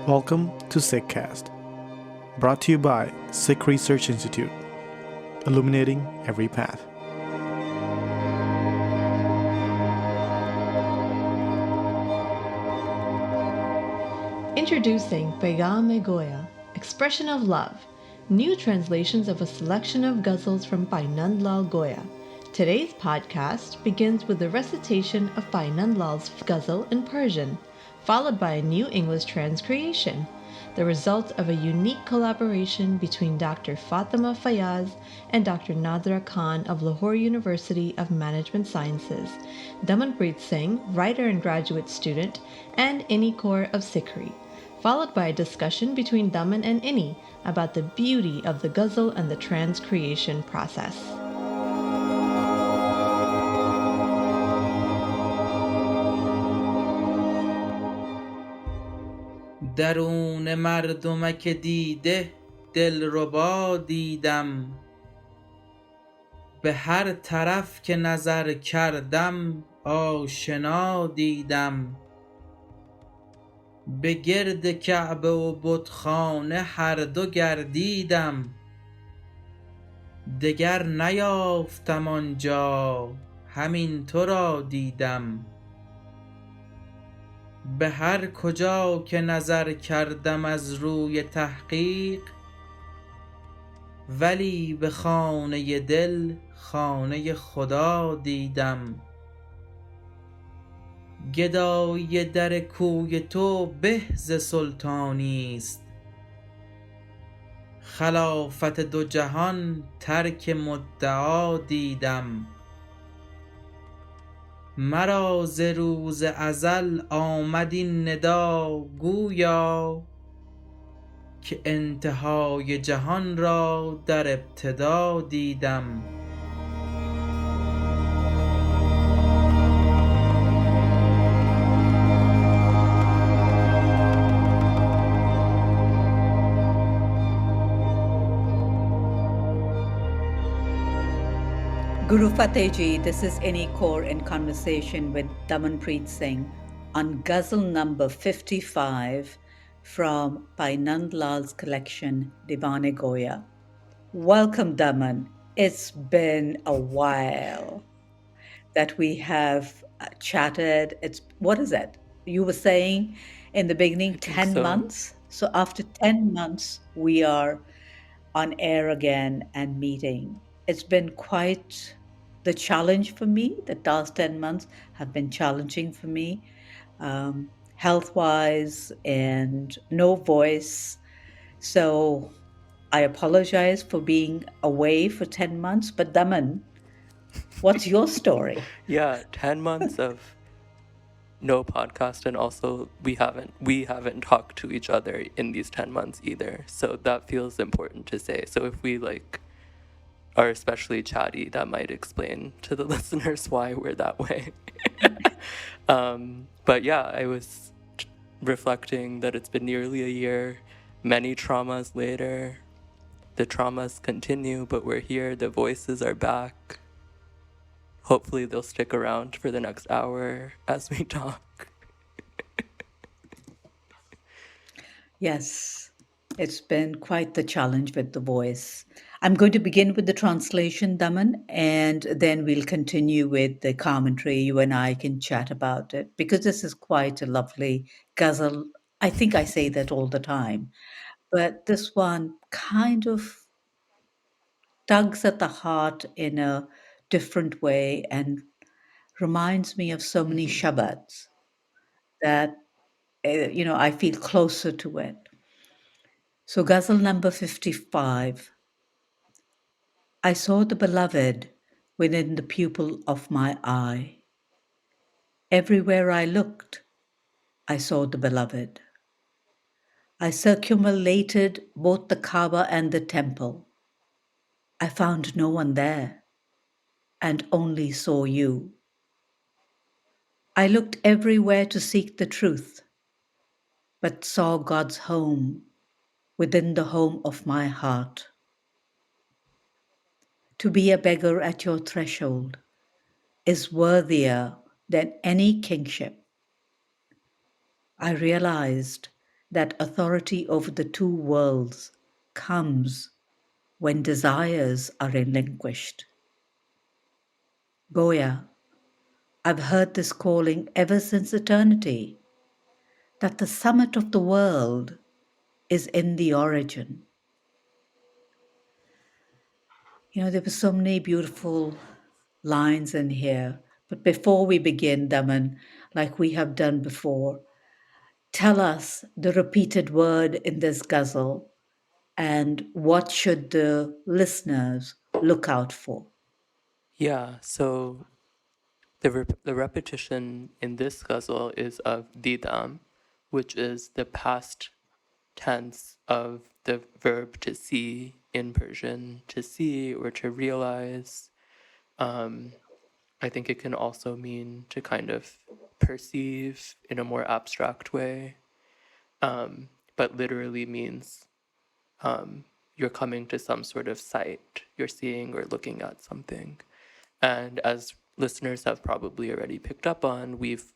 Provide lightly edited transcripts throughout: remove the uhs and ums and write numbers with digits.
Welcome to Sikhcast, brought to you by Sikh Research Institute, illuminating every path. Introducing Paigham-i-Goya, Expression of Love, new translations of a selection of ghazals from Bhai Nand Lal Goya. Today's podcast begins with the recitation of Bhai Nand Lal's ghazal in Persian, followed by a new English transcreation, the result of a unique collaboration between Dr. Fatima Fayyaz and Dr. Nadhra Khan of Lahore University of Management Sciences, Damanpreet Singh, writer and graduate student, and Inni Kaur of SikhRI, followed by a discussion between Daman and Inni about the beauty of the ghazal and the transcreation process. درون مردمک دیده دلربا دیدم، به هر طرف که نظر کردم آشنا دیدم. به گرد کعبه و بتخانه هر دو گردیدم، دگر نیافتم آنجا همین تو را دیدم. به هر کجا که نظر کردم از روی تحقیق، ولی به خانه دل خانه خدا دیدم. گدایی در کوی تو به ز سلطانی است، خلافت دو جهان ترک مدعا دیدم. مرا ز روز ازل آمد این ندا گویا، که انتهای جهان را در ابتدا دیدم. Guru Fateh Ji, this is Inni Kaur in conversation with Damanpreet Singh on Ghazal number 55 from Bhai Nand Lal's collection Divan-i-Goya. Welcome, Daman. It's been a while that we have chatted. What is it? You were saying in the beginning 10 months. So after 10 months, we are on air again and meeting. It's been quite the challenge for me. The last 10 months have been challenging for me, health-wise, and no voice. So I apologize for being away for 10 months. But Daman, what's your story? Yeah, 10 months of no podcast, and also we haven't talked to each other in these 10 months either. So that feels important to say. So if we are especially chatty, that might explain to the listeners why we're that way. But yeah, I was reflecting that it's been nearly a year, many traumas later. The traumas continue, but we're here. The voices are back. Hopefully they'll stick around for the next hour as we talk. Yes, it's been quite the challenge with the voice. I'm going to begin with the translation, Daman, and then we'll continue with the commentary. You and I can chat about it because this is quite a lovely ghazal. I think I say that all the time, but this one kind of tugs at the heart in a different way and reminds me of so many Shabbats that, I feel closer to it. So ghazal number 55. I saw the beloved within the pupil of my eye. Everywhere I looked, I saw the beloved. I circumambulated both the Kaaba and the temple. I found no one there and only saw you. I looked everywhere to seek the truth, but saw God's home within the home of my heart. To be a beggar at your threshold is worthier than any kingship. I realized that authority over the two worlds comes when desires are relinquished. Goya, I've heard this calling ever since eternity, that the summit of the world is in the origin. There were so many beautiful lines in here. But before we begin, Daman, like we have done before, tell us the repeated word in this ghazal and what should the listeners look out for? Yeah, so the repetition in this ghazal is of didam, which is the past tense of the verb to see in Persian, to see or to realize. I think it can also mean to kind of perceive in a more abstract way, but literally means you're coming to some sort of sight, you're seeing or looking at something. And as listeners have probably already picked up on, we've,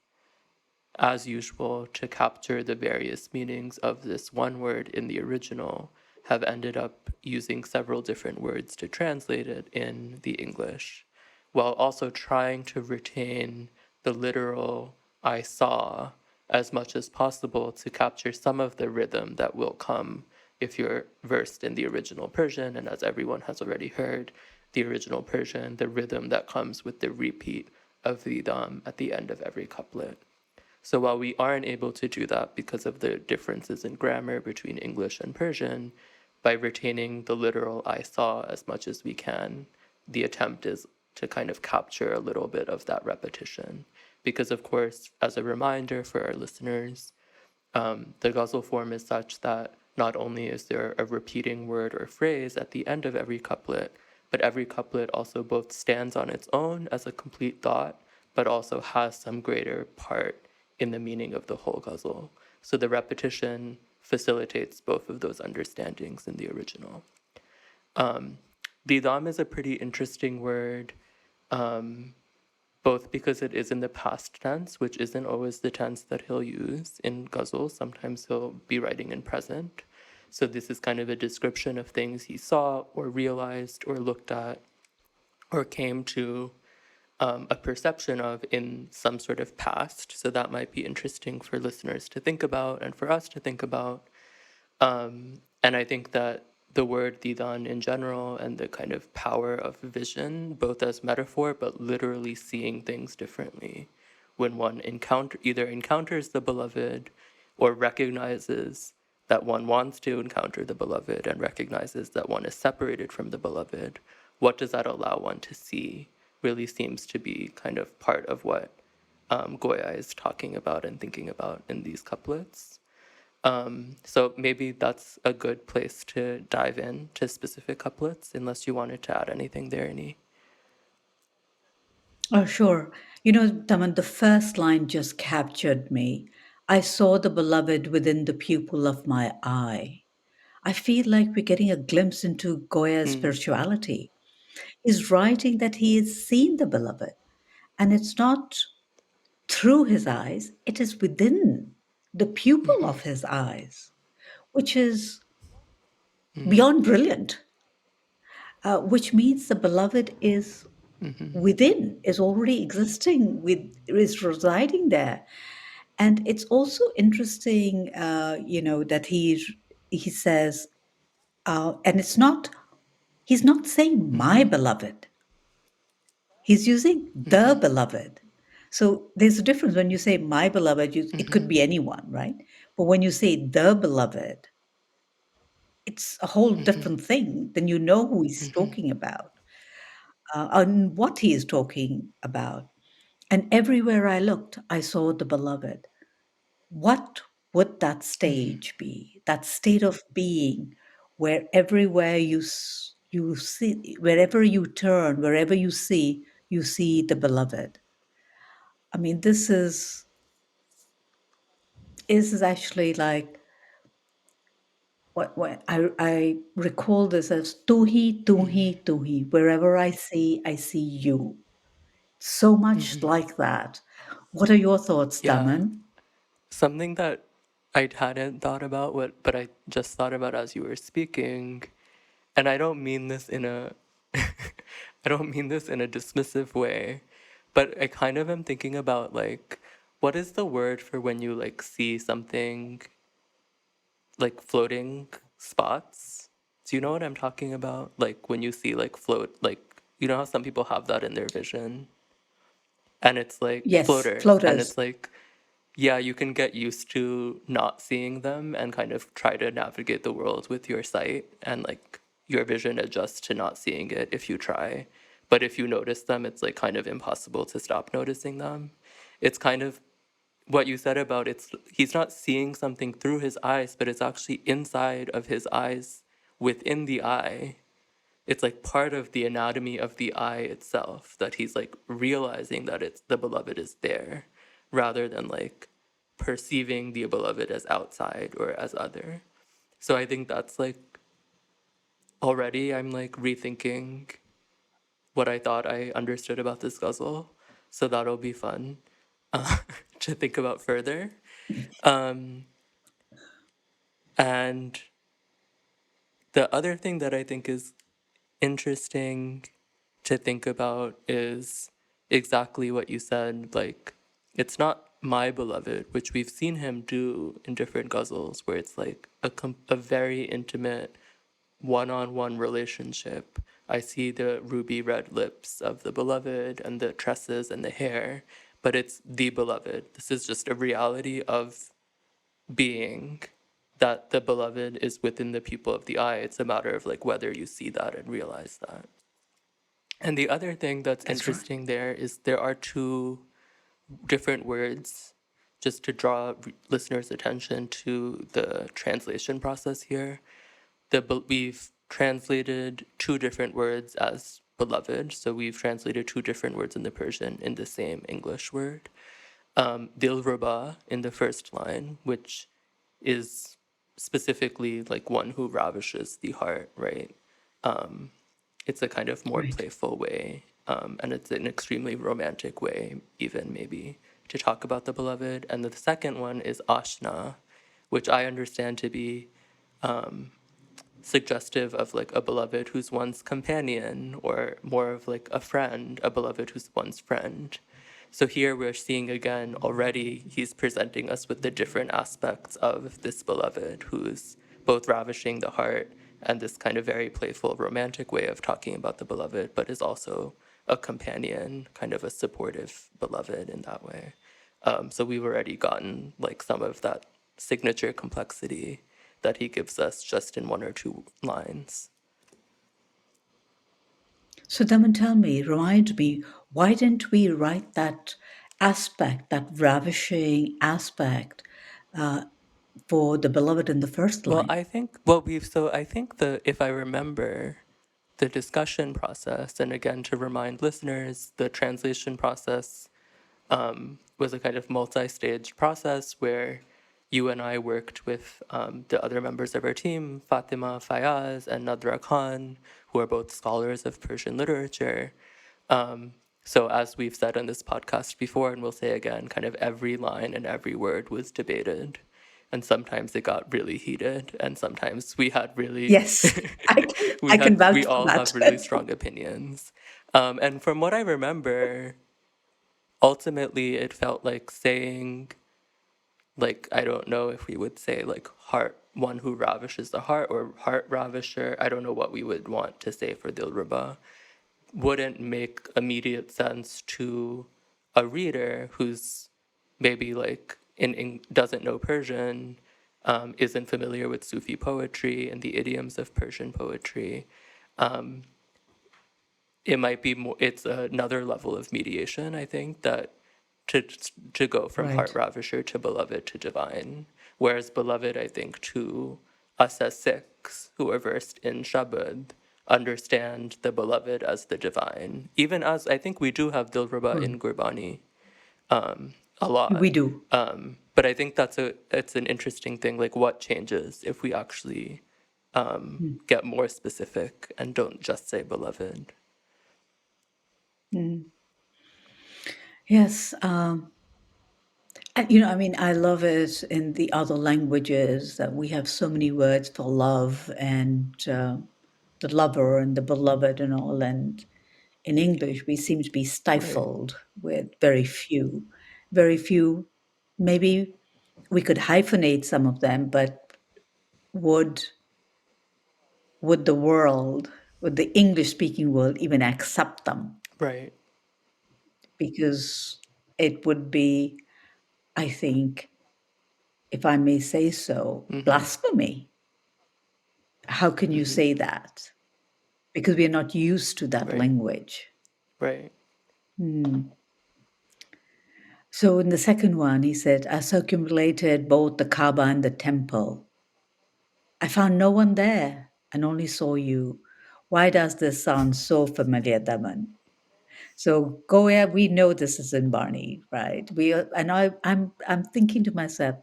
as usual, to capture the various meanings of this one word in the original, have ended up using several different words to translate it in the English, while also trying to retain the literal I saw as much as possible to capture some of the rhythm that will come if you're versed in the original Persian. And as everyone has already heard, the original Persian, the rhythm that comes with the repeat of the dam at the end of every couplet. So while we aren't able to do that because of the differences in grammar between English and Persian, by retaining the literal I saw as much as we can, the attempt is to kind of capture a little bit of that repetition. Because of course, as a reminder for our listeners, the ghazal form is such that not only is there a repeating word or phrase at the end of every couplet, but every couplet also both stands on its own as a complete thought, but also has some greater part in the meaning of the whole ghazal. So the repetition facilitates both of those understandings in the original. Didam is a pretty interesting word, both because it is in the past tense, which isn't always the tense that he'll use in ghazals. Sometimes he'll be writing in present. So this is kind of a description of things he saw or realized or looked at or came to a perception of in some sort of past. So that might be interesting for listeners to think about and for us to think about. And I think that the word didan in general and the kind of power of vision, both as metaphor, but literally seeing things differently. When one either encounters the beloved or recognizes that one wants to encounter the beloved and recognizes that one is separated from the beloved, what does that allow one to see really seems to be kind of part of what Goya is talking about and thinking about in these couplets. So maybe that's a good place to dive in to specific couplets, unless you wanted to add anything there, Inni. Oh, sure. Taman, the first line just captured me. I saw the beloved within the pupil of my eye. I feel like we're getting a glimpse into Goya's spirituality. He's writing that he has seen the beloved, and it's not through his eyes, it is within the pupil of his eyes, which is beyond brilliant, which means the beloved is within, is already existing, is residing there. And it's also interesting, that he says, and he's not saying my beloved, he's using the beloved. So there's a difference when you say my beloved, it could be anyone, right? But when you say the beloved, it's a whole different thing. Then you know who he's talking about, and what he is talking about. And everywhere I looked, I saw the beloved. What would that stage be? That state of being where everywhere you see, wherever you turn, wherever you see the beloved. I mean, this is actually like what I recall this as tuhi, tuhi, tuhi. Wherever I see you. So much like that. What are your thoughts, Yeah, Daman? something that I hadn't thought about what, but I just thought about as you were speaking, and I don't mean this in a, I don't mean this in a dismissive way, but I kind of am thinking about like, what is the word for when you like see something like floating spots? Do you know what I'm talking about? Like when you see like float, like you know how some people have that in their vision, and it's like Yes, floaters, and floaters. it's like yeah, you can get used to not seeing them and kind of try to navigate the world with your sight, and like your vision adjusts to not seeing it if you try. But if you notice them, it's like kind of impossible to stop noticing them. It's kind of what you said about it's he's not seeing something through his eyes, but it's actually inside of his eyes within the eye. It's like part of the anatomy of the eye itself that he's like realizing that it's the beloved is there rather than like perceiving the beloved as outside or as other. So I think that's like already I'm like rethinking what I thought I understood about this ghazal. So that'll be fun uh, to think about further. Um, and the other thing that I think is interesting to think about is exactly what you said. Like, it's not my beloved, which we've seen him do in different ghazals, where it's like a very intimate one-on-one relationship. I see the ruby red lips of the beloved and the tresses and the hair, but it's the beloved. This is just a reality of being that the beloved is within the pupil of the eye. It's a matter of like whether you see that and realize that. And the other thing that's That's right. interesting there is there are two different words, just to draw listeners' attention to the translation process here. We've translated two different words as beloved, so we've translated two different words in the Persian in the same English word. Dilruba in the first line, which is specifically like one who ravishes the heart, right? It's a kind of more Right. playful way, and it's an extremely romantic way, even maybe, to talk about the beloved. And the second one is Ashna, which I understand to be suggestive of like a beloved who's one's companion, or more of like a friend, a beloved who's one's friend. So here we're seeing again already he's presenting us with the different aspects of this beloved who's both ravishing the heart and this kind of very playful romantic way of talking about the beloved, but is also a companion, kind of a supportive beloved in that way. So we've already gotten like some of that signature complexity that he gives us just in one or two lines. So, Daman, tell me, remind me, why didn't we write that aspect, that ravishing aspect, for the beloved in the first Well, line? I think what we've so I think the if I remember the discussion process, and again to remind listeners, the translation process was a kind of multi-stage process where you and I worked with the other members of our team, Fatima Fayyaz and Nadhra Khan, who are both scholars of Persian literature. So as we've said on this podcast before, and we'll say again, kind of every line and every word was debated. And sometimes it got really heated, and sometimes we had really, Yes, I can we vouch for all that. have really strong opinions. And from what I remember, ultimately it felt like saying, like, I don't know if we would say like heart, one who ravishes the heart, or heart ravisher. I don't know what we would want to say for Dilruba. Wouldn't make immediate sense to a reader who's maybe like in doesn't know Persian, isn't familiar with Sufi poetry and the idioms of Persian poetry. It might be more. It's another level of mediation, I think, that to to go from heart Right. ravisher to beloved to divine. Whereas beloved, I think, to us as Sikhs who are versed in Shabad, understand the beloved as the divine. Even as I think we do have Dilruba in Right. Gurbani a lot. We do. But I think it's an interesting thing. Like, what changes if we actually get more specific and don't just say beloved? Yes. I mean, I love it in the other languages that we have so many words for love and the lover and the beloved and all. And in English, we seem to be Right. stifled with very few. Maybe we could hyphenate some of them, but would would the world, would the English speaking world even accept them? Right. Because it would be, I think, if I may say so, Mm-hmm. blasphemy. How can you Mm-hmm. say that? Because we are not used to that Right. language. Right. So in the second one, he said, I circumambulated both the Kaaba and the temple. I found no one there and only saw you. Why does this sound so familiar, Daman? So Goya, we know this is in Barney, right? I'm thinking to myself,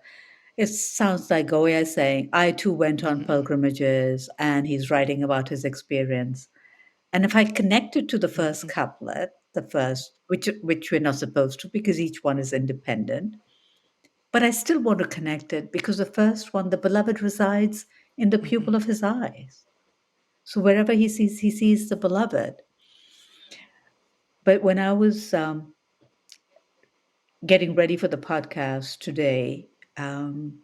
it sounds like Goya saying, I too went on Mm-hmm. pilgrimages, and he's writing about his experience. And if I connect it to the first Mm-hmm. couplet, the first, which we're not supposed to because each one is independent, but I still want to connect it because the first one, the beloved resides in the Mm-hmm. pupil of his eyes. So wherever he sees the beloved. But when I was getting ready for the podcast today, um,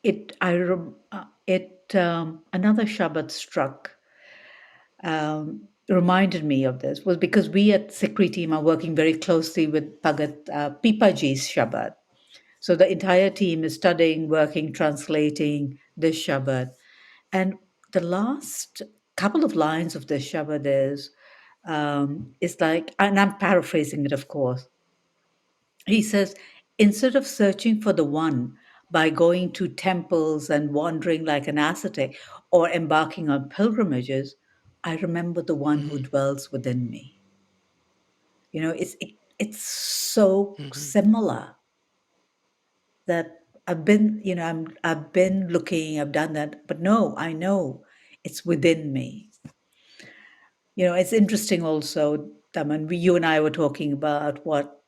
another Shabbat struck, reminded me of this was because we at SikhRI team are working very closely with Bhagat Pipaji's Shabbat. So the entire team is studying, working, translating this Shabbat. And the last couple of lines of this Shabbat is like, and I'm paraphrasing it, of course. He says, instead of searching for the one by going to temples and wandering like an ascetic or embarking on pilgrimages, I remember the one who Mm-hmm. dwells within me. It's so Mm-hmm. similar that I've been looking, I've done that, but no, I know it's within me. It's interesting also, Taman, you and I were talking about what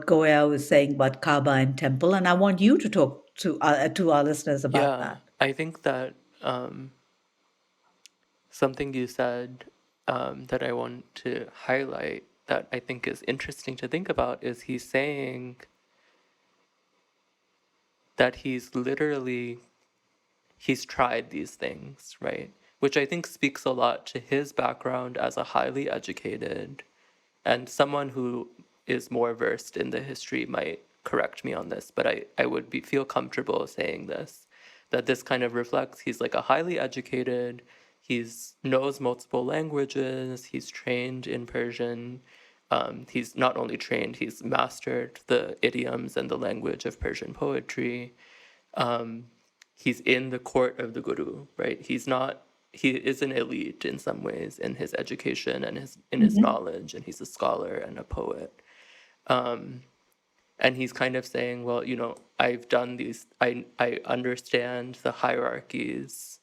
Goya was saying about Kaaba and temple, and I want you to talk to our listeners about Yeah, that. I think that something you said that I want to highlight that I think is interesting to think about is he's saying that he's tried these things, right? Which I think speaks a lot to his background as a highly educated and someone who is more versed in the history might correct me on this, but I would feel comfortable saying this, that this kind of reflects he's like a highly educated, he's knows multiple languages, he's trained in Persian, he's not only trained, he's mastered the idioms and the language of Persian poetry. He's in the court of the Guru, right? He is an elite in some ways in his education and his Mhm. knowledge, and he's a scholar and a poet. And he's kind of saying, well, I've done these, I understand the hierarchies,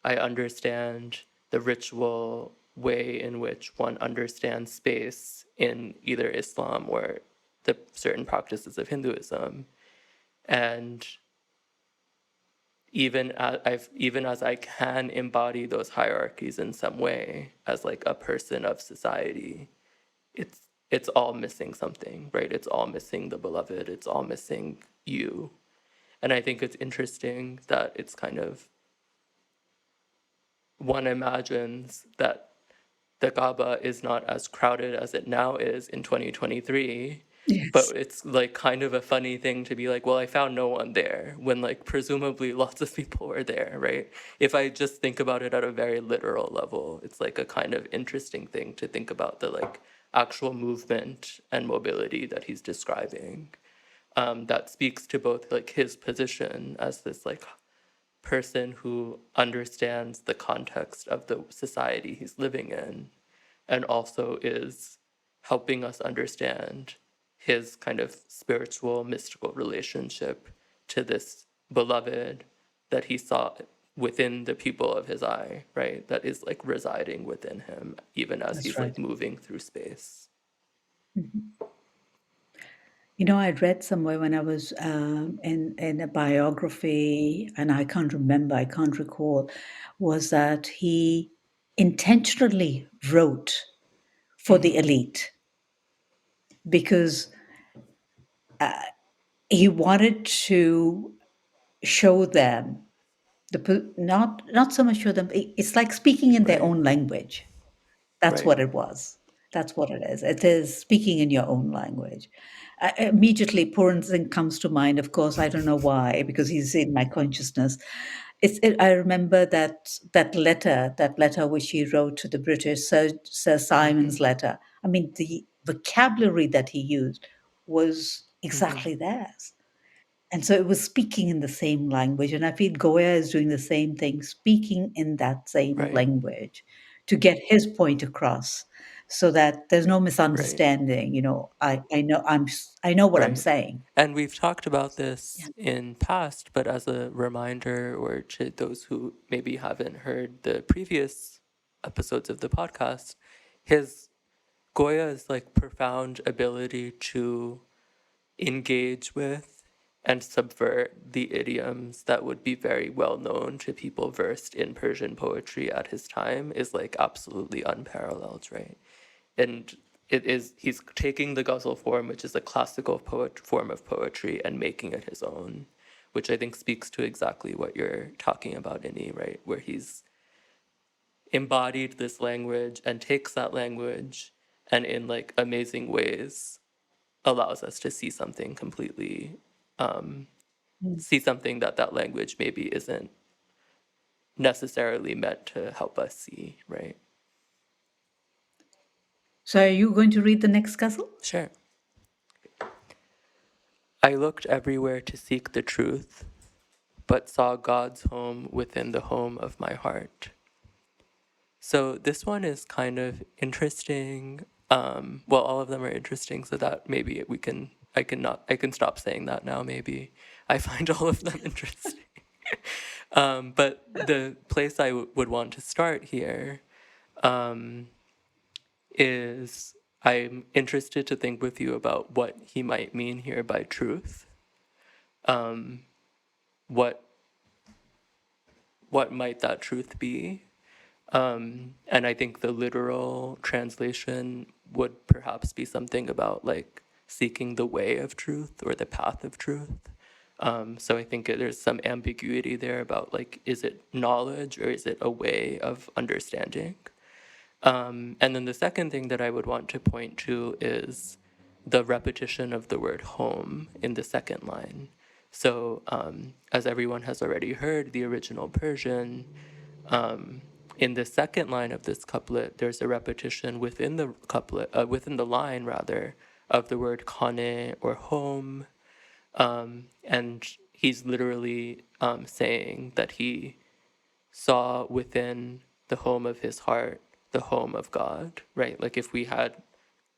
I understand the ritual way in which one understands space in either Islam or the certain practices of Hinduism. And even as I can embody those hierarchies in some way as like a person of society, it's it's all missing something, right? It's all missing the beloved, it's all missing you. And I think it's interesting that it's kind of one imagines that the Kaaba is not as crowded as it now is in 2023. Yes, But it's like kind of a funny thing to be like, well, I found no one there when like presumably lots of people were there, right? If I just think about it at a very literal level, it's like a kind of interesting thing to think about the like actual movement and mobility that he's describing. That speaks to both like his position as this like person who understands the context of the society he's living in and also is helping us understand his kind of spiritual mystical relationship to this beloved that he saw within the pupil of his eye, right? That is like residing within him even as that's he's right. like moving through space. Mhm. I read somewhere when I was in a biography, and I can't remember, I can't recall, was that he intentionally wrote for the elite because he wanted to show them not so much show them. It's like speaking in their Right. own language. That's Right. what it was. That's what it is. It is speaking in your own language. Immediately, Puran Singh comes to mind. Of course, I don't know why, because he's in my consciousness. I remember that letter which he wrote to the British, Sir Simon's letter. I mean, the vocabulary that he used was exactly theirs. And so it was speaking in the same language. And I feel Goya is doing the same thing, speaking in that same Right. language to get his point across so that there's no Right. misunderstanding. I know what I'm Right. saying. And we've talked about Yeah. this in past, but as a reminder, or to those who maybe haven't heard the previous episodes of the podcast, his Goya's like profound ability to engage with and subvert the idioms that would be very well known to people versed in Persian poetry at his time is like absolutely unparalleled, right? And he's taking the ghazal form, which is a classical form of poetry, and making it his own, which I think speaks to exactly what you're talking about, Inni, right? Where he's embodied this language and takes that language and in like amazing ways allows us to see something completely, see something that language maybe isn't necessarily meant to help us see, right? So are you going to read the next ghazal? Sure. I looked everywhere to seek the truth, but saw God's home within the home of my heart. So this one is kind of interesting. Well, all of them are interesting, so that maybe I can stop saying that now. Maybe I find all of them interesting. But the place I would want to start here is I'm interested to think with you about what he might mean here by truth. What what might that truth be? And I think the literal translation would perhaps be something about like seeking the way of truth or the path of truth. So I think there's some ambiguity there about like, is it knowledge or is it a way of understanding? And then the second thing that I would want to point to is the repetition of the word home in the second line. So, as everyone has already heard, the original Persian, in the second line of this couplet, there's a repetition within the couplet, within the line rather, of the word khane or home, and he's literally saying that he saw within the home of his heart the home of God, right? Like if we had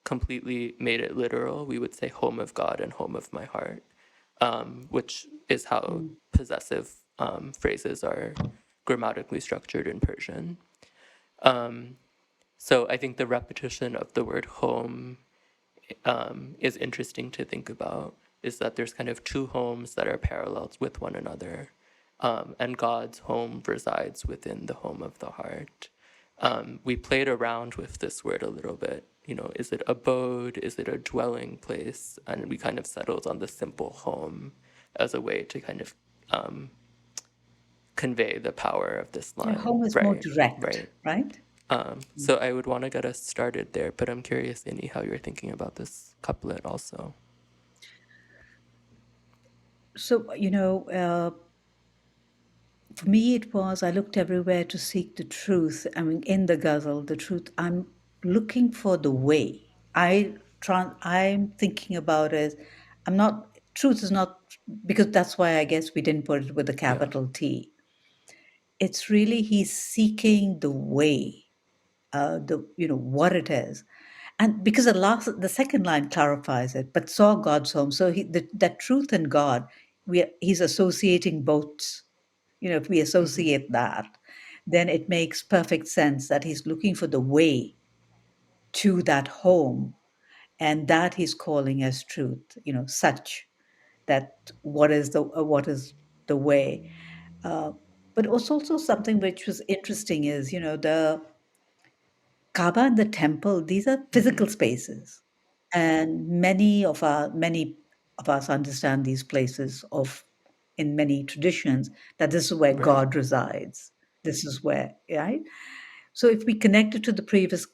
completely made it literal, we would say home of God and home of my heart, which is how possessive phrases are grammatically structured in Persian. So I think the repetition of the word home is interesting to think about, is that there's kind of two homes that are parallel with one another, and God's home resides within the home of the heart. We played around with this word a little bit. Is it abode? Is it a dwelling place? And we kind of settled on the simple home as a way to kind of convey the power of this Yeah, line. home is more Right, direct, right. right? So I would want to get us started there, but I'm curious, Inni, how you're thinking about this couplet also. So, for me, it was I looked everywhere to seek the truth. I mean, in the ghazal, the truth. I'm looking for the way. I'm thinking about it. I'm not. Truth is not because that's why I guess we didn't put it with a Yeah. capital T. It's really he's seeking the way, what it is, and because the second line clarifies it. But saw God's home, so that truth and God, he's associating both. If we associate that, then it makes perfect sense that he's looking for the way to that home. and that he's calling as truth, such that what is the way. Uh, but also something which was interesting is, the Kaaba and the temple, these are physical spaces. And many of us understand these places of in many traditions that this is where Right. God resides. This is where, right? So if we connect it to the previous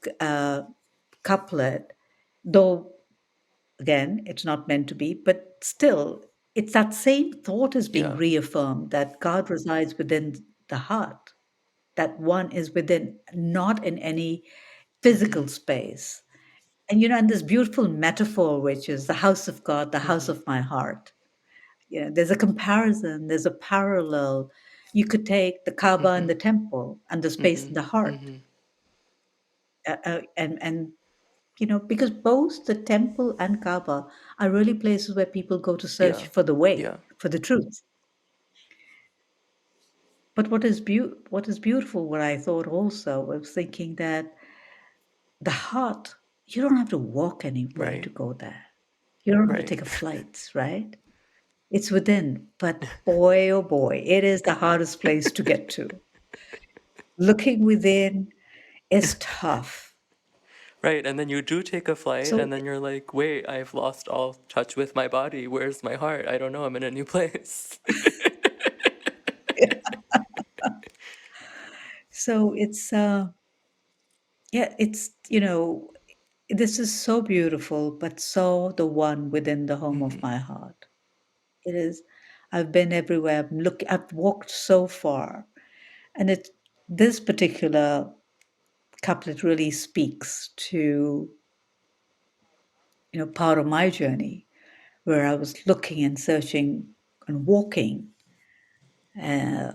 couplet, though again it's not meant to be, but still it's that same thought is being Yeah. reaffirmed that God resides within the heart, that one is within, not in any Mm-hmm. physical space. And this beautiful metaphor, which is the house of God, the house Mm-hmm. of my heart. There's a comparison, there's a parallel. You could take the Kaaba and Mm-hmm. the temple and the space Mm-hmm. in the heart. Mm-hmm. And because both the temple and Kaaba are really places where people go to search Yeah. for the way, Yeah. for the truth. But what is beautiful, what I thought also, was thinking that the heart, you don't have to walk anywhere to Right. go there. You don't have to Right. take a flight, right? It's within. But boy, oh boy, it is the hardest place to get to. Looking within is tough. Right. And then you do take a flight, So, and then you're like, wait, I've lost all touch with my body. Where's my heart? I don't know. I'm in a new place. so it's this is so beautiful, but so the one within the home of Mm-hmm. my heart. It is. I've been everywhere. I've walked so far, and this particular couplet really speaks to part of my journey where I was looking and searching and walking uh,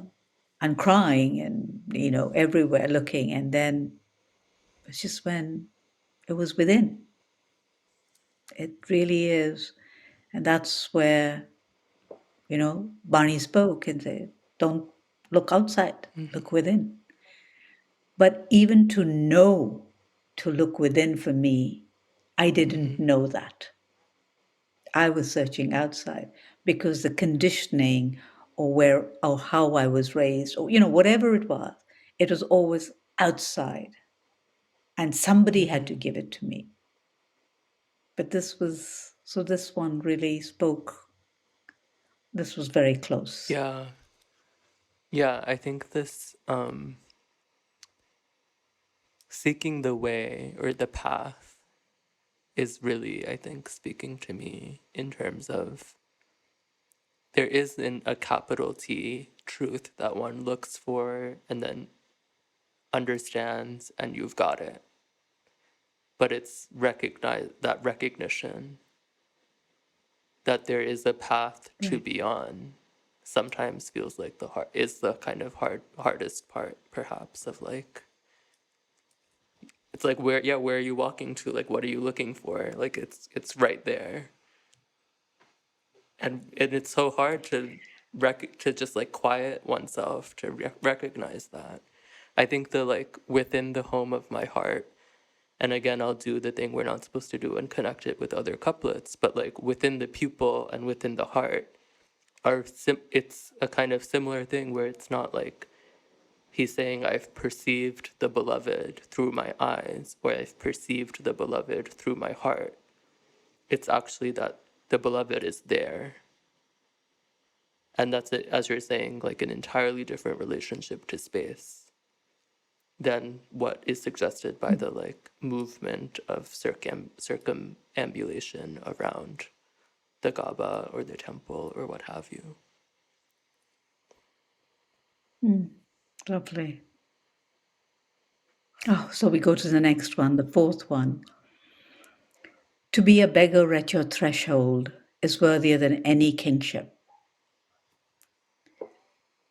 and crying and everywhere looking, and then it's just when it was within. It really is, and that's where Barney spoke and said, "Don't look outside, Mm-hmm. look within." But even to look within for me, I Mm-hmm. didn't know that. I was searching outside because the conditioning or how I was raised or whatever it was always outside, and somebody had Mm-hmm. to give it to me. But this one really spoke. This was very close. Yeah. Yeah. I think this seeking the way or the path is really, I think, speaking to me in terms of there isn't a capital T truth that one looks for and then understands and you've got it. But it's that recognition that there is a path to Right. beyond sometimes feels like the kind of hardest part perhaps of like it's like where are you walking to, like what are you looking for, like it's right there, and it's so hard to just like quiet oneself to recognize that. I think the like within the home of my heart, and again I'll do the thing we're not supposed to do and connect it with other couplets, but like within the pupil and within the heart it's a kind of similar thing where it's not like he's saying I've perceived the beloved through my eyes or I've perceived the beloved through my heart. It's actually that the beloved is there. And that's it, as you're saying, like an entirely different relationship to space than what is suggested by the like movement of circumambulation around the Kaaba or the temple or what have you. Mm, lovely. Oh, so we go to the next one, the fourth one. To be a beggar at your threshold is worthier than any kingship.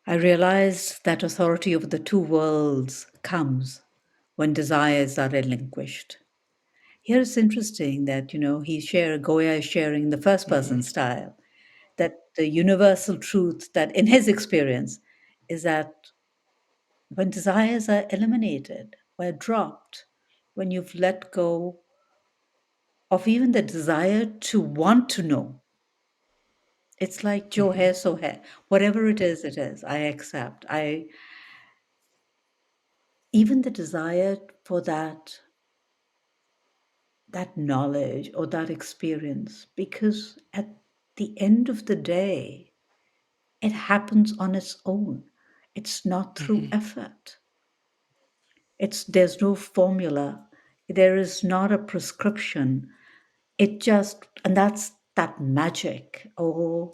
I realized that authority over the two worlds comes when desires are relinquished. Here it's interesting that, Goya is sharing the first Mm-hmm. person style, that the universal truth that in his experience is that when desires are eliminated, or dropped, when you've let go of even the desire to want to know. It's like jo hai so hai. Whatever it is, it is. I accept. Even the desire for that knowledge or that experience, because at the end of the day, it happens on its own. It's not through effort. There's no formula. There is not a prescription. And that's that magic or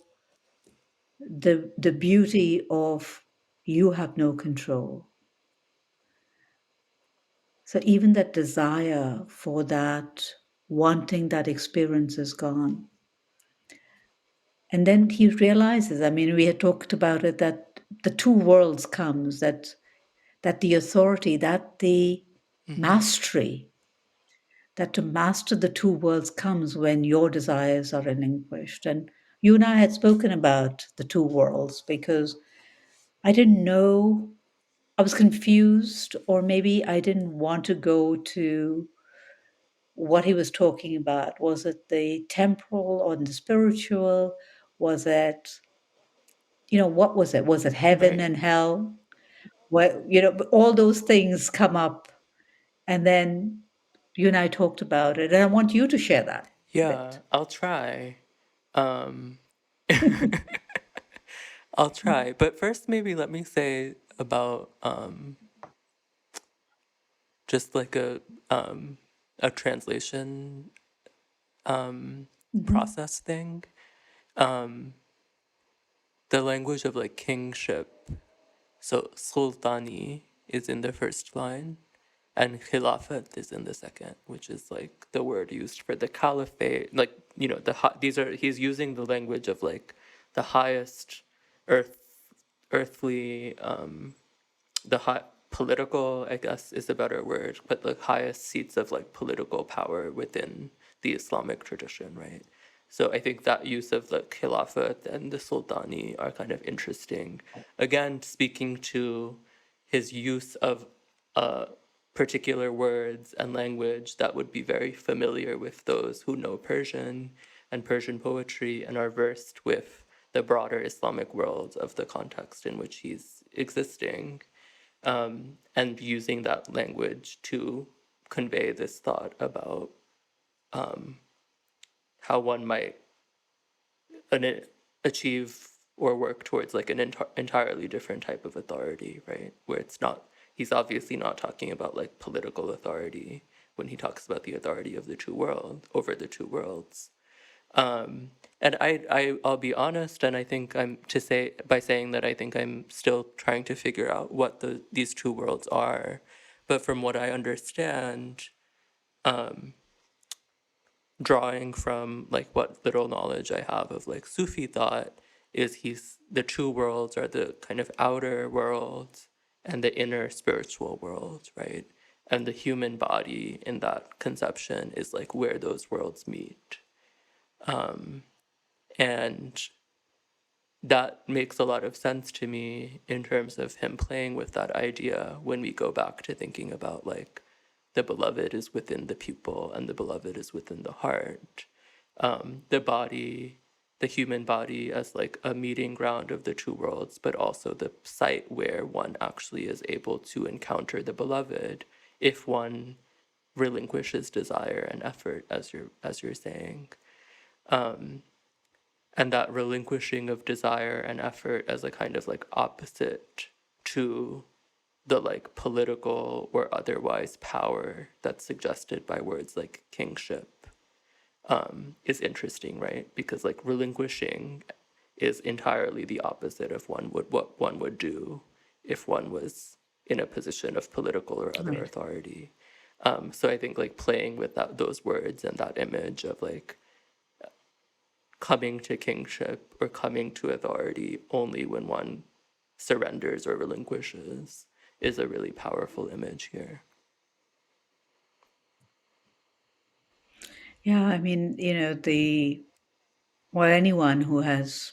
the beauty of you have no control. So even that desire for that wanting that experience is gone. And then he realizes, I mean, we had talked about it, that the two worlds comes, that the authority, that the mastery, that to master the two worlds comes when your desires are relinquished. And you and I had spoken about the two worlds because I didn't know, I was confused, or maybe I didn't want to go to what he was talking about. Was it the temporal or the spiritual? Was it, what was it? Was it heaven Right. and hell? Well, all those things come up. And then you and I talked about it. And I want you to share that Yeah, bit. I'll try. Um, I'll try. But first, maybe let me say about just like a translation Mhm. process thing. The language of like kingship. So sultani is in the first line, and khilafat is in the second, which is like the word used for the caliphate. Like he's using the language of like the highest earth earthly the high political, I guess, is a better word, but the highest seats of like political power within the Islamic tradition, right? So I think that use of the Khilafat and the Sultani are kind of interesting. Again, speaking to his use of particular words and language that would be very familiar with those who know Persian and Persian poetry and are versed with the broader Islamic world of the context in which he's existing, and using that language to convey this thought about how one might achieve or work towards like an entirely different type of authority, right? Where it's not, he's obviously not talking about like political authority when he talks about the authority of the two world over the two worlds. And I'll be honest, and I think I'm to say by saying that I think I'm still trying to figure out what these two worlds are. But from what I understand, drawing from like what little knowledge I have of like Sufi thought, is the two worlds are the kind of outer world and the inner spiritual world, right? And the human body in that conception is like where those worlds meet. And that makes a lot of sense to me in terms of him playing with that idea when we go back to thinking about like the beloved is within the pupil and the beloved is within the heart. The body, the human body, as like a meeting ground of the two worlds, but also the site where one actually is able to encounter the beloved if one relinquishes desire and effort, as you're saying. And that relinquishing of desire and effort as a kind of like opposite to the like political or otherwise power that's suggested by words like kingship, is interesting, right? Because like relinquishing is entirely the opposite of what one would do if one was in a position of political or other Right. authority. So I think like playing with those words and that image of like coming to kingship or coming to authority only when one surrenders or relinquishes is a really powerful image here. Yeah, I mean, anyone who has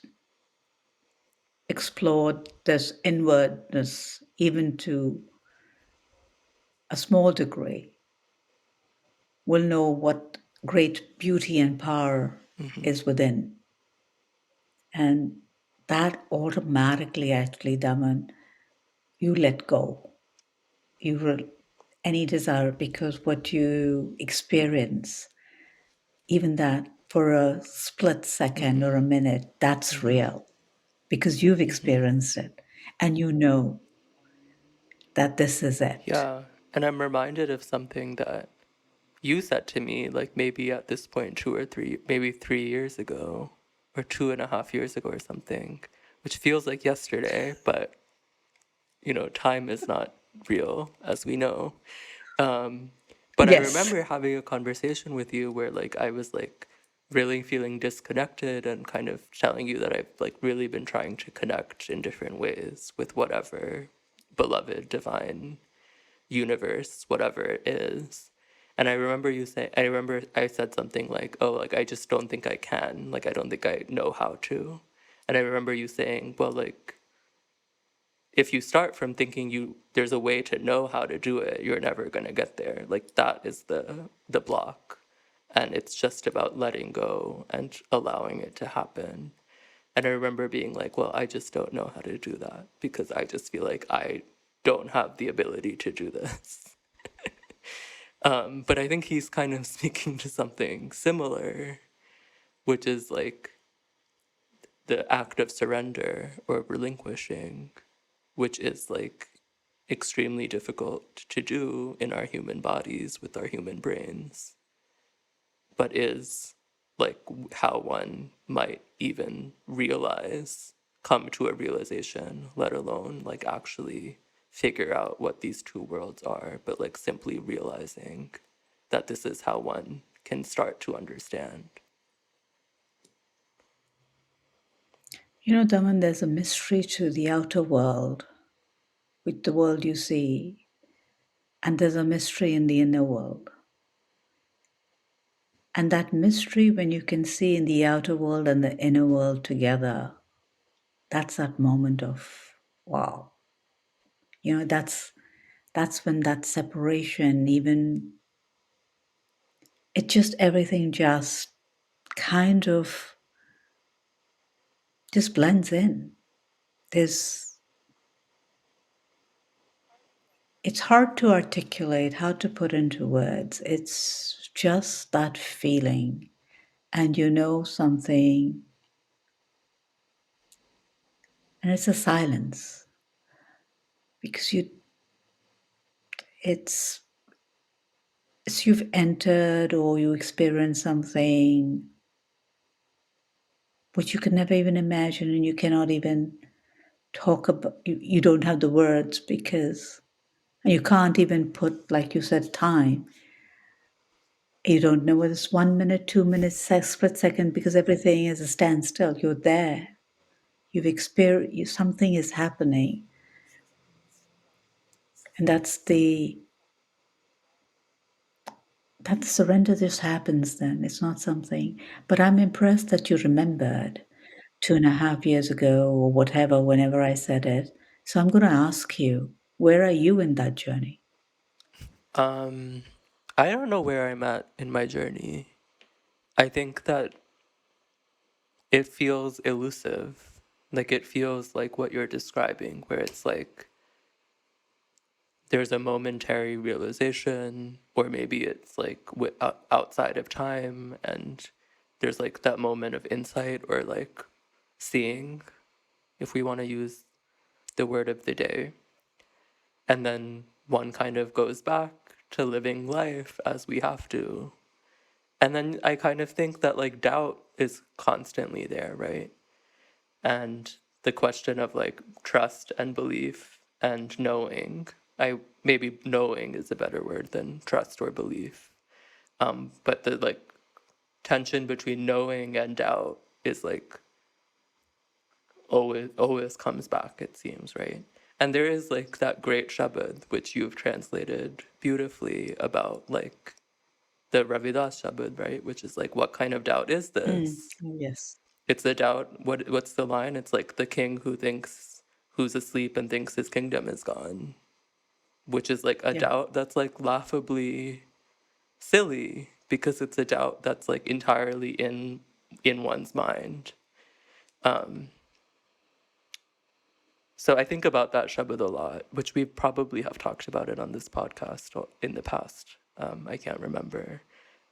explored this inwardness, even to a small degree, will know what great beauty and power is within. And that automatically, actually, Daman, you let go. Any desire, because what you experience, even that for a split second or a minute, that's real because you've experienced it and you know that this is it. Yeah. And I'm reminded of something that you said to me, like maybe at this point, 3 years ago, or 2.5 years ago or something, which feels like yesterday, but time is not real, as we know. But I Yes. remember having a conversation with you where like I was like really feeling disconnected and kind of telling you that I've like really been trying to connect in different ways with whatever beloved divine universe, whatever it is. And I remember I said something like, oh, like I just don't think I can. Like I don't think I know how to. And I remember you saying, well, like if you start from thinking there's a way to know how to do it, you're never going to get there. Like that is the block, and it's just about letting go and allowing it to happen. And I remember being like, well, I just don't know how to do that because I just feel like I don't have the ability to do this. But I think he's kind of speaking to something similar, which is like the act of surrender or relinquishing, which is like extremely difficult to do in our human bodies with our human brains, but is like how one might even come to a realization, let alone like actually figure out what these two worlds are, but like simply realizing that this is how one can start to understand. You know, Daman, there's a mystery to the outer world, with the world you see, and there's a mystery in the inner world. And that mystery, when you can see in the outer world and the inner world together, that's that moment of wow. You know, that's when that separation, even it just everything just kind of just blends in. There's it's hard to articulate, how to put into words. It's just that feeling. And you know something, and it's a silence because it's you've entered or you experience something which you could never even imagine, and you cannot even talk about, you don't have the words because, and you can't even put, like you said, time. You don't know whether it's 1 minute, 2 minutes, split second, because everything is a standstill. You're there. You've experienced, something is happening. And that surrender just happens then. It's not something. But I'm impressed that you remembered 2.5 years ago or whatever, whenever I said it. So I'm going to ask you, where are you in that journey? I don't know where I'm at in my journey. I think that it feels elusive. Like it feels like what you're describing, where it's like there's a momentary realization, or maybe it's like outside of time, and there's like that moment of insight or like seeing, if we want to use the word of the day. And then one kind of goes back to living life as we have to. And then I kind of think that like doubt is constantly there, right? And the question of like trust and belief and knowing, I maybe knowing is a better word than trust or belief. But the like tension between knowing and doubt is like always comes back, it seems, right? And there is like that great Shabad which you've translated beautifully about like the Ravidas Shabad, right? Which is like, what kind of doubt is this? Yes. It's the doubt. What's the line? It's like the king who's asleep and thinks his kingdom is gone, which is like a Yeah. doubt that's like laughably silly because it's a doubt that's like entirely in one's mind. So I think about that Shabad a lot, which we probably have talked about it on this podcast or in the past. I can't remember.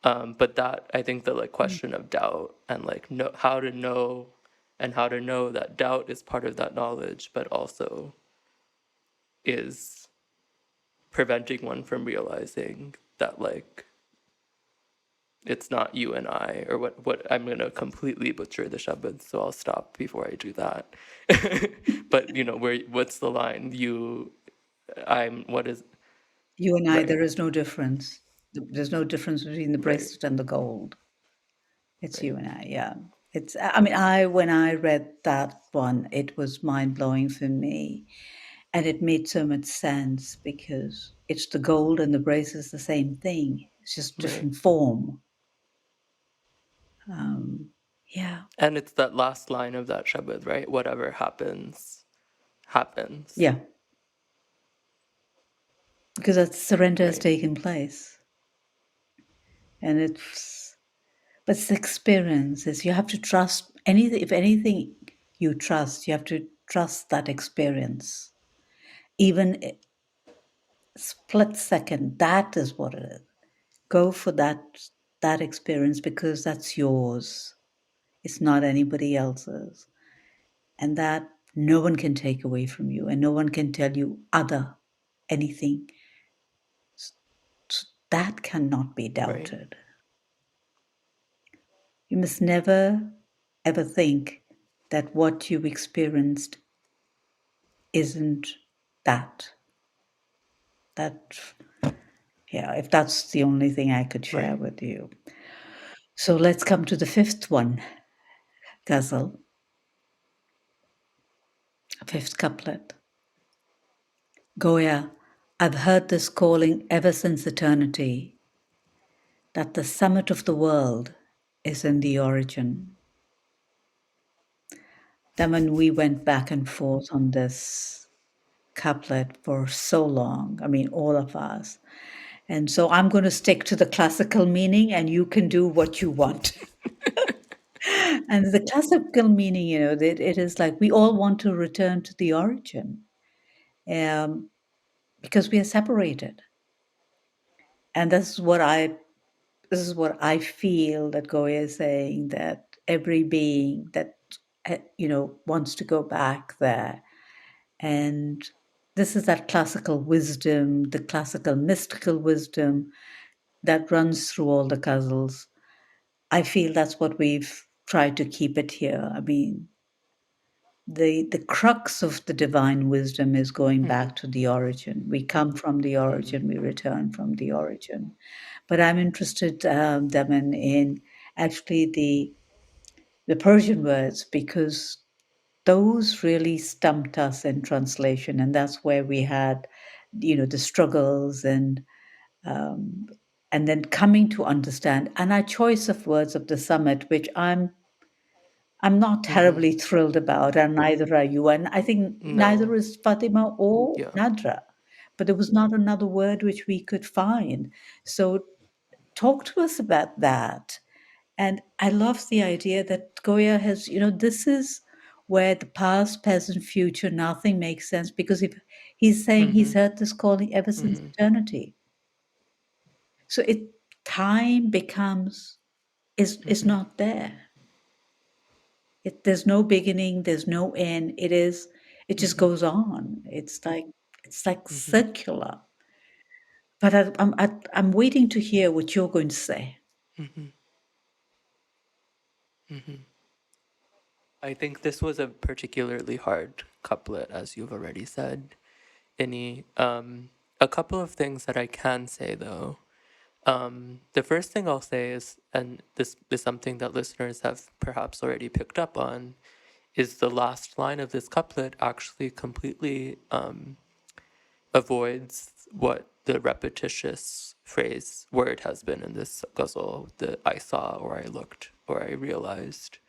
But that, I think the like question of doubt and like how to know that doubt is part of that knowledge, but also is preventing one from realizing that like it's not you and I, or what I'm going to completely butcher the Shabad, so I'll stop before I do that. But, what's the line? What is, You and I, right, there is no difference. There's no difference between the right, bracelet and the gold. It's right, you and I, yeah. When I read that one, it was mind blowing for me. And it made so much sense because it's the gold and the bracelet is the same thing. It's just right. different form. Yeah. And it's that last line of that Shabad, right? Whatever happens, happens. Yeah. Because that surrender has Right, taken place. And but it's the experiences. You have to trust anything. If anything you trust, you have to trust that experience. Even split second, that is what it is. Go for that experience because that's yours. It's not anybody else's. And that no one can take away from you and no one can tell you anything. That cannot be right. doubted. You must never, ever think that what you've experienced isn't that. If that's the only thing I could share Right. with you. So let's come to the fifth one, Ghazal, fifth couplet. Goya, I've heard this calling ever since eternity, that the summit of the world is in the origin. Daman, we went back and forth on this couplet for so long. I mean, all of us. And so I'm going to stick to the classical meaning and you can do what you want. And the classical meaning, it is like we all want to return to the origin because we are separated. And this is what I feel that Goya is saying, that every being that, wants to go back there. And this is that classical wisdom, the classical mystical wisdom that runs through all the ghazals. I feel that's what we've tried to keep it here. I mean, the crux of the divine wisdom is going back to the origin. We come from the origin, we return from the origin. But I'm interested, Daman, in actually the Persian words because those really stumped us in translation, and that's where we had, the struggles and then coming to understand. And our choice of words of the summit, which I'm not terribly thrilled about, and neither are you. And I think neither No. is Fatima or Yeah. Nadhra. But there was not another word which we could find. So talk to us about that. And I love the idea that Goya has, this is where the past, present, future, nothing makes sense because if he's saying he's heard this calling ever since eternity. So time becomes is not there. There's no beginning, there's no end. It just goes on. It's like circular. But I'm waiting to hear what you're going to say. I think this was a particularly hard couplet, as you've already said, Inni. A couple of things that I can say, though. The first thing I'll say is, and this is something that listeners have perhaps already picked up on, is the last line of this couplet actually completely avoids what the repetitious word has been in this ghazal, the I saw or I looked or I realized.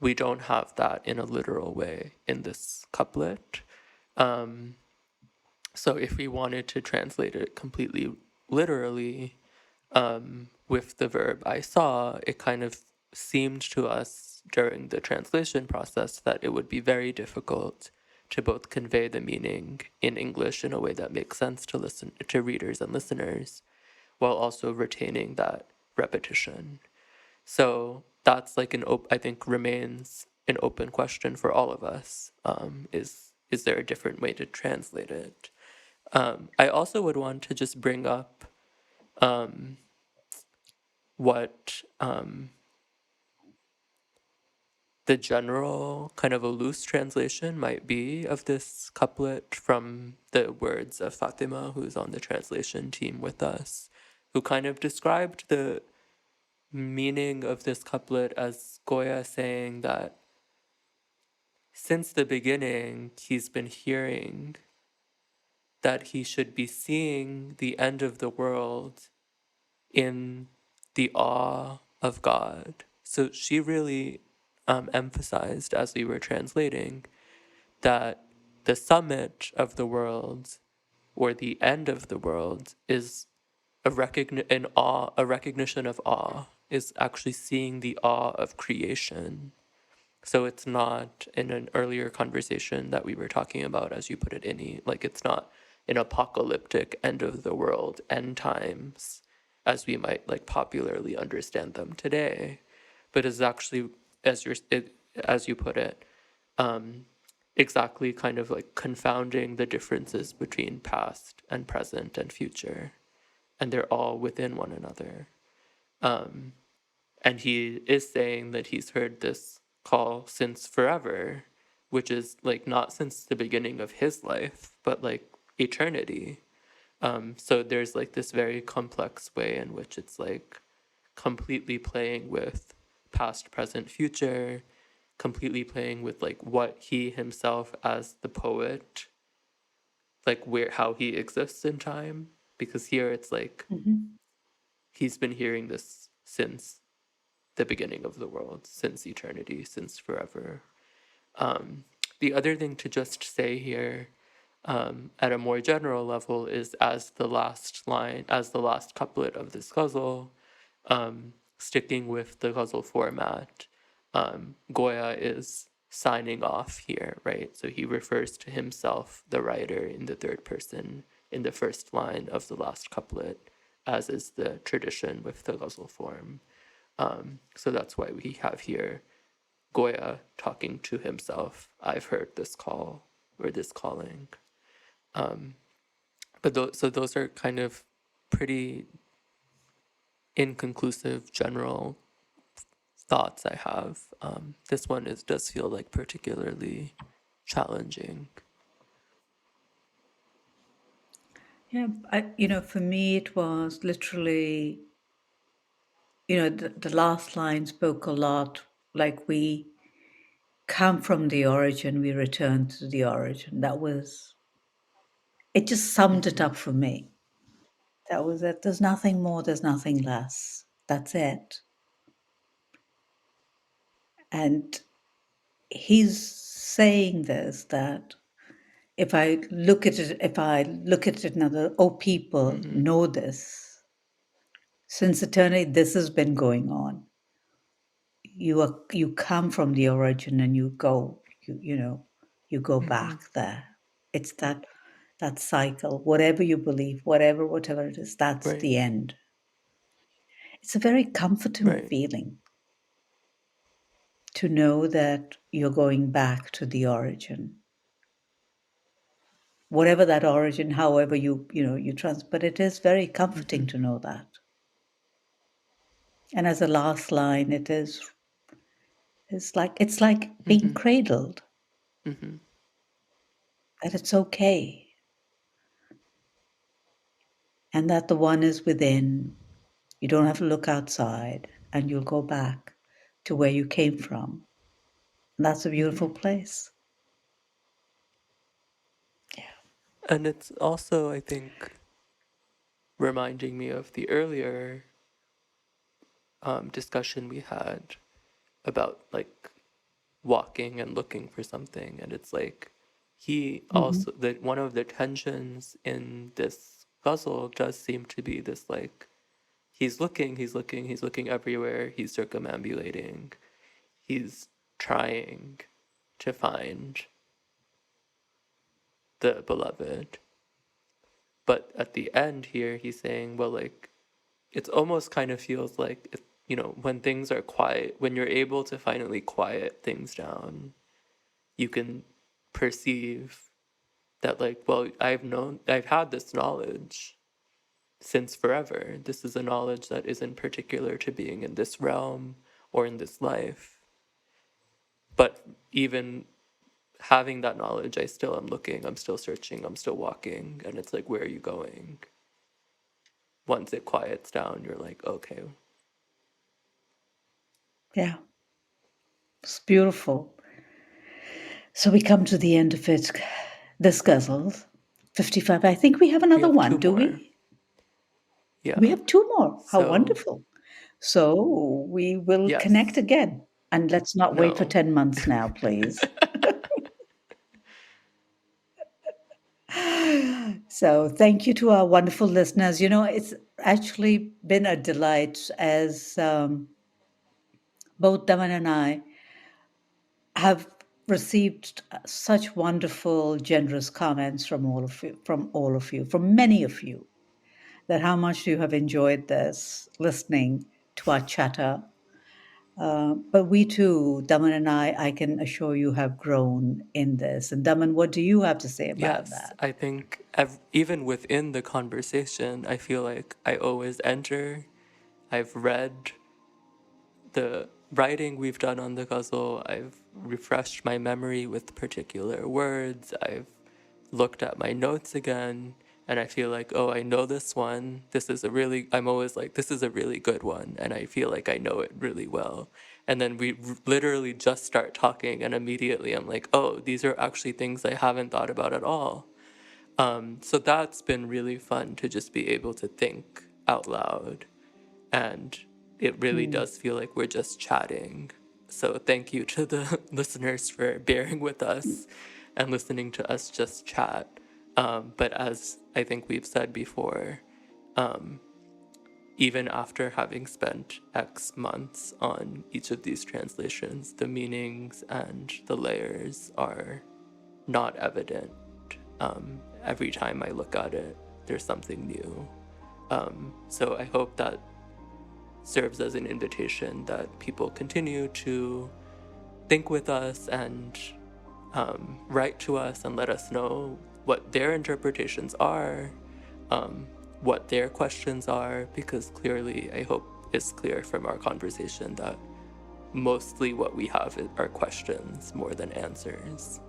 We don't have that in a literal way in this couplet. So if we wanted to translate it completely literally, with the verb I saw, it kind of seemed to us during the translation process that it would be very difficult to both convey the meaning in English in a way that makes sense to readers and listeners, while also retaining that repetition. So that's like I think remains an open question for all of us. Is there a different way to translate it? I also would want to just bring up what the general kind of a loose translation might be of this couplet from the words of Fatima, who's on the translation team with us, who kind of described the meaning of this couplet as Goya saying that since the beginning, he's been hearing that he should be seeing the end of the world in the awe of God. So she really emphasized, as we were translating, that the summit of the world or the end of the world is a recognition of awe, is actually seeing the awe of creation. So it's not in an earlier conversation that we were talking about, as you put it, Inni, like it's not an apocalyptic end of the world, end times, as we might like popularly understand them today, but is actually, as you put it, exactly kind of like confounding the differences between past and present and future, and they're all within one another. And he is saying that he's heard this call since forever, which is like not since the beginning of his life, but like eternity. So there's like this very complex way in which it's like completely playing with past, present, future, completely playing with like what he himself as the poet, like how he exists in time. Because here it's like he's been hearing this since the beginning of the world, since eternity, since forever. The other thing to just say here, at a more general level, is as the last line, as the last couplet of this ghazal, sticking with the ghazal format, Goya is signing off here, right? So he refers to himself, the writer, in the third person in the first line of the last couplet, as is the tradition with the ghazal form. So that's why we have here Goya talking to himself. I've heard this call or this calling. So those are kind of pretty inconclusive general thoughts I have. This one does feel like particularly challenging. Yeah, for me, it was literally, the last line spoke a lot like we come from the origin, we return to the origin. It just summed it up for me. That was it. There's nothing more, there's nothing less. That's it. And he's saying this, that if I look at it now, oh, people know this. Since eternity, this has been going on. You come from the origin and you go, you go back there. It's that cycle. Whatever you believe, whatever it is, that's Right, the end. It's a very comforting right. feeling to know that you're going back to the origin. Whatever that origin, however but it is very comforting to know that. And as a last line, it's like being cradled, that it's okay, and that the one is within. You don't have to look outside, and you'll go back to where you came from. And that's a beautiful place. And it's also, I think, reminding me of the earlier discussion we had about like walking and looking for something, and it's like he also that one of the tensions in this ghazal does seem to be this like he's looking everywhere, he's circumambulating, he's trying to find the beloved. But at the end here, he's saying, well, like, it's almost kind of feels like, you know, when things are quiet, when you're able to finally quiet things down, you can perceive that, like, well, I've had this knowledge since forever. This is a knowledge that isn't particular to being in this realm or in this life. But even having that knowledge, I still am looking, I'm still searching, I'm still walking. And it's like, where are you going? Once it quiets down, you're like, okay. Yeah. It's beautiful. So we come to the end of it. This ghazal, 55. I think we have another one, do we? Yeah. We have two more. How So- wonderful. So we will Yes. connect again. And let's not wait for No. 10 months now, please. So thank you to our wonderful listeners. You know, it's actually been a delight as both Daman and I have received such wonderful, generous comments from all of you, from many of you, that how much you have enjoyed this, listening to our chatter. But we too, Daman and I can assure you, have grown in this. And Daman, what do you have to say about that? I think even within the conversation, I feel like I always enter. I've read the writing we've done on the ghazal. I've refreshed my memory with particular words. I've looked at my notes again, and I feel like, oh, I know this one. I'm always like, this is a really good one, and I feel like I know it really well. And then we literally just start talking, and immediately I'm like, oh, these are actually things I haven't thought about at all. So that's been really fun, to just be able to think out loud. And it really does feel like we're just chatting. So thank you to the listeners for bearing with us and listening to us just chat. But as I think we've said before, even after having spent X months on each of these translations, the meanings and the layers are not evident. Every time I look at it, there's something new. So I hope that serves as an invitation that people continue to think with us and write to us and let us know what their interpretations are, what their questions are, because clearly, I hope it's clear from our conversation that mostly what we have are questions more than answers.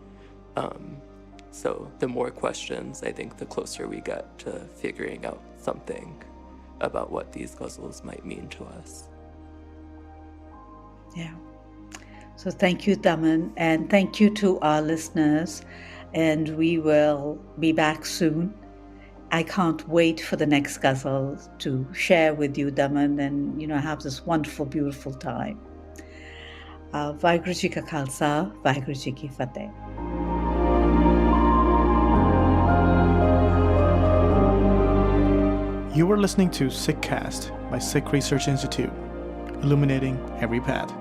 So the more questions, I think the closer we get to figuring out something about what these ghazals might mean to us. Yeah. So thank you, Daman, and thank you to our listeners. And we will be back soon. I can't wait for the next ghazal to share with you, Daman, and have this wonderful, beautiful time. Vaheguru Ji Ka Khalsa, Vaheguru Ji Ki Fateh. You were listening to SikhCast by Sikh Research Institute, illuminating every path.